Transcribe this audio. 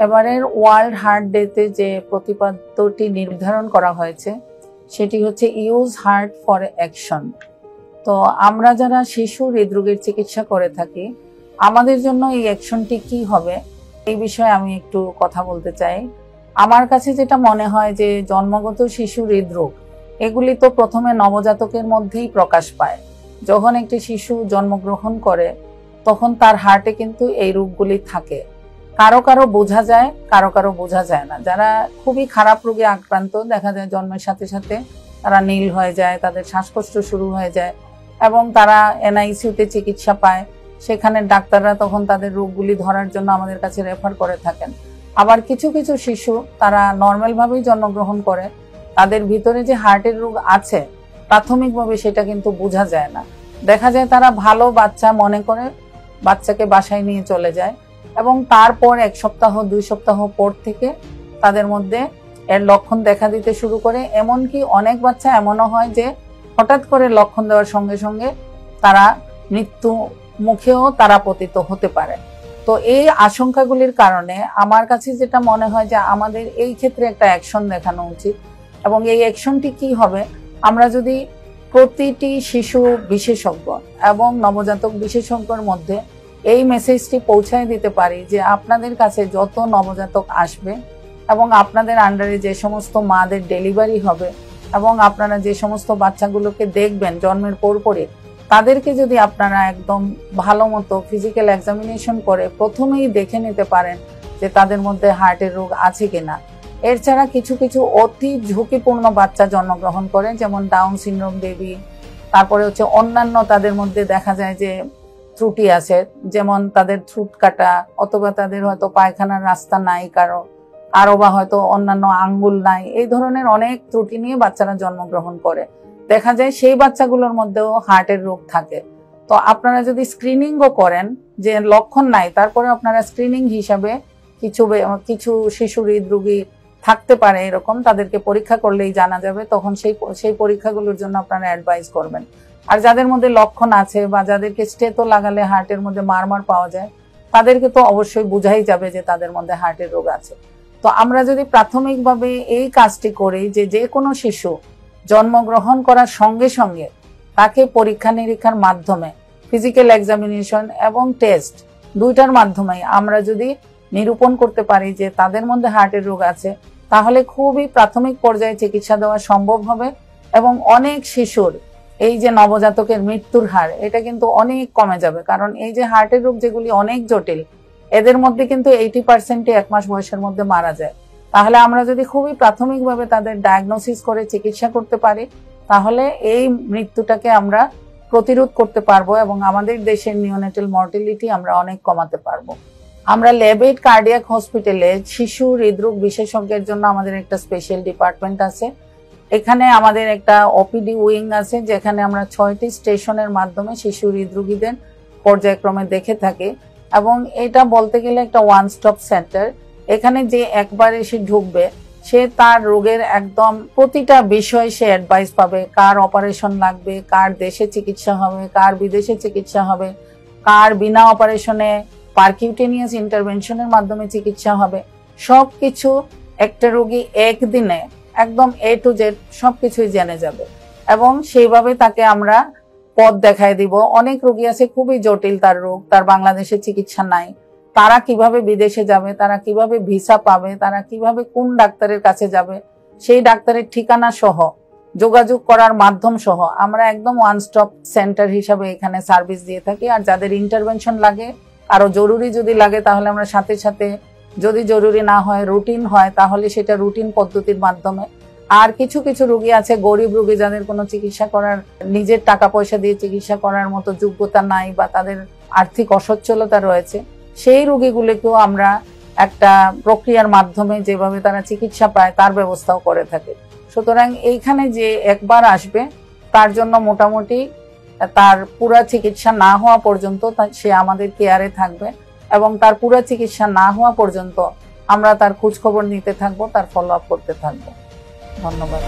এবারের world heart ডেতে যে প্রতিপাদ্যটি নির্ধারণ করা হয়েছে সেটি হচ্ছে ইউজ হার্ট ফর অ্যাকশন। তো আমরা যারা শিশু হৃদরোগের চিকিৎসা করে থাকি, আমাদের জন্য এই অ্যাকশনটি কি হবে এই বিষয়ে আমি একটু কথা বলতে চাই। আমার কাছে যেটা মনে হয় যে জন্মগত শিশু হৃদরোগ এগুলি তো প্রথমে নবজাতকের মধ্যেই প্রকাশ পায়। যখন একটি শিশু জন্মগ্রহণ করে তখন তার হার্টে কিন্তু এই রোগগুলি থাকে। কারো কারো বোঝা যায়, কারো কারো বোঝা যায় না। যারা খুবই খারাপ রোগে আক্রান্ত, দেখা যায় জন্মের সাথে সাথে তারা নীল হয়ে যায়, তাদের শ্বাসকষ্ট শুরু হয়ে যায় এবং তারা এনআইসিইউতে চিকিৎসা পায়। সেখানে ডাক্তাররা তখন তাদের রোগগুলি ধরার জন্য আমাদের কাছে রেফার করে থাকেন। আবার কিছু কিছু শিশু তারা নর্মালভাবেই জন্মগ্রহণ করে, তাদের ভিতরে যে হার্টের রোগ আছে প্রাথমিকভাবে সেটা কিন্তু বোঝা যায় না। দেখা যায় তারা ভালো বাচ্চা মনে করে বাচ্চাকে বাসায় নিয়ে চলে যায় এবং তারপর 1 সপ্তাহ 2 সপ্তাহ পর থেকে তাদের মধ্যে এর লক্ষণ দেখা দিতে শুরু করে। এমনকি অনেক বাচ্চা এমনও হয় যে হঠাৎ করে লক্ষণ দেওয়ার সঙ্গে সঙ্গে তারা মৃত্যু মুখেও তারা পতিত হতে পারে। তো এই আশঙ্কাগুলির কারণে আমার কাছে যেটা মনে হয় যে আমাদের এই ক্ষেত্রে একটা অ্যাকশন দেখানো উচিত। এবং এই অ্যাকশনটি কি হবে, আমরা যদি প্রতিটি শিশু বিশেষজ্ঞ এবং নবজাতক বিশেষজ্ঞের মধ্যে এই মেসেজটি পৌঁছায় দিতে পারি যে আপনাদের কাছে যত নবজাতক আসবে এবং আপনাদের আন্ডারে যে সমস্ত মাদের ডেলিভারি হবে এবং আপনারা যে সমস্ত বাচ্চাগুলোকে দেখবেন জন্মের পরপরই, তাদেরকে যদি আপনারা একদম ভালো মতো ফিজিক্যাল এক্সামিনেশন করে প্রথমেই দেখে নিতে পারেন যে তাদের মধ্যে হার্টের রোগ আছে কিনা। এছাড়া কিছু কিছু অতি ঝুঁকিপূর্ণ বাচ্চা জন্মগ্রহণ করে, যেমন ডাউন সিনড্রোম বেবি, তারপরে হচ্ছে অন্যান্য তাদের মধ্যে দেখা যায় যে ত্রুটি আছে, যেমন তাদের থ্রুট কাটা অথবা তাদের হয়তো পায়খানার রাস্তা নাই কারো বা হয়তো অন্যান্য আঙ্গুল নাই। এই ধরনের অনেক ত্রুটি নিয়ে বাচ্চারা জন্মগ্রহণ করে। দেখা যায় সেই বাচ্চাগুলোর মধ্যেও হার্টের রোগ থাকে। তো আপনারা যদি স্ক্রিনিংও করেন, যে লক্ষণ নাই তারপরে আপনারা স্ক্রিনিং হিসাবে কিছু শিশু হৃদরোগী থাকতে পারে এরকম, তাদেরকে পরীক্ষা করলেই জানা যাবে। তখন সেই পরীক্ষাগুলোর জন্য আপনারা অ্যাডভাইস করবেন। আর যাদের মধ্যে লক্ষণ আছে বা যাদেরকে স্টেতো লাগালে হার্টের মধ্যে মারমার পাওয়া যায়, তাদেরকে তো অবশ্যই বোঝাই যাবে যে তাদের মধ্যে হার্টের রোগ আছে। তো আমরা যদি প্রাথমিকভাবে এই কাজটি করি যে কোনো শিশু জন্মগ্রহণ করার সঙ্গে সঙ্গে তাকে পরীক্ষা নিরীক্ষার মাধ্যমে ফিজিক্যাল এক্সামিনেশন এবং টেস্ট দুইটার মাধ্যমে আমরা যদি নিরূপণ করতে পারি যে তাদের মধ্যে হার্টের রোগ আছে, তাহলে খুবই প্রাথমিক পর্যায়ে চিকিৎসা দেওয়া সম্ভব হবে এবং অনেক শিশুর এই যে নবজাতকের মৃত্যুর হার এটা কিন্তু অনেক কমে যাবে। কারণ এই যে হার্টের রোগ যেগুলি অনেক জটিল, এদের মধ্যে কিন্তু 80% 1 মাস বয়সের মধ্যে মারা যায়। তাহলে আমরা যদি খুবই প্রাথমিকভাবে তাদের ডায়াগনোসিস করে চিকিৎসা করতে পারি, তাহলে এই মৃত্যুটাকে আমরা প্রতিরোধ করতে পারবো এবং আমাদের দেশের নিওনেটাল মর্টালিটি আমরা অনেক কমাতে পারবো। আমরা লেবেট কার্ডিয়াক হসপিটালে শিশু হৃদরোগ বিশেষজ্ঞের জন্য আমাদের একটা স্পেশাল ডিপার্টমেন্ট আছে। এখানে আমাদের একটা ওপিডি উইং আছে, যেখানে আমরা 6টি স্টেশনের মাধ্যমে শিশু হৃদরোগীদের পর্যায়ক্রমে দেখে থাকি এবং এটা বলতে গেলে একটা ওয়ান স্টপ সেন্টার। এখানে যে একবার এসে ঢুকবে সে তার রোগের একদম প্রতিটা বিষয় সে অ্যাডভাইস পাবে, কার অপারেশন লাগবে, কার দেশে চিকিৎসা হবে, কার বিদেশে চিকিৎসা হবে, কার বিনা অপারেশনে পারকিউটেনিয়াস ইন্টারভেনশনের মাধ্যমে চিকিৎসা হবে। সবকিছু একটা রোগী একদিনে একদম A to Z সবকিছুই জেনে যাবে এবং সেইভাবে তাকে আমরা পথ দেখায় দিব। অনেক রোগী আছে খুবই জটিল তার রোগ, তার বাংলাদেশে চিকিৎসা নাই, তারা কিভাবে বিদেশে যাবে, তারা কিভাবে ভিসা পাবে, তারা কিভাবে কোন ডাক্তারের কাছে যাবে, সেই ডাক্তারের ঠিকানা সহ যোগাযোগ করার মাধ্যম সহ আমরা একদম ওয়ান স্টপ সেন্টার হিসাবে এখানে সার্ভিস দিয়ে থাকি। আর যাদের ইন্টারভেনশন লাগে, আরো জরুরি যদি লাগে, তাহলে আমরা সাথে সাথে, যদি জরুরি না হয় রুটিন হয় তাহলে সেটা রুটিন পদ্ধতির মাধ্যমে। আর কিছু কিছু রোগী আছে গরিব রোগী, যাদের কোনো চিকিৎসা করার নিজের টাকা পয়সা দিয়ে চিকিৎসা করার মতো যোগ্যতা নাই বা তাদের আর্থিক অসচ্ছলতা রয়েছে, সেই রোগীগুলিকেও আমরা একটা প্রক্রিয়ার মাধ্যমে যেভাবে তারা চিকিৎসা পায় তার ব্যবস্থাও করে থাকি। সুতরাং এইখানে যে একবার আসবে তার জন্য মোটামুটি তার পুরা চিকিৎসা না হওয়া পর্যন্ত সে আমাদের কেয়ারে থাকবে এবং তার পুরা চিকিৎসা না হওয়া পর্যন্ত আমরা তার খোঁজ খবর নিতে থাকবো, তার ফলো আপ করতে থাকবো। ধন্যবাদ।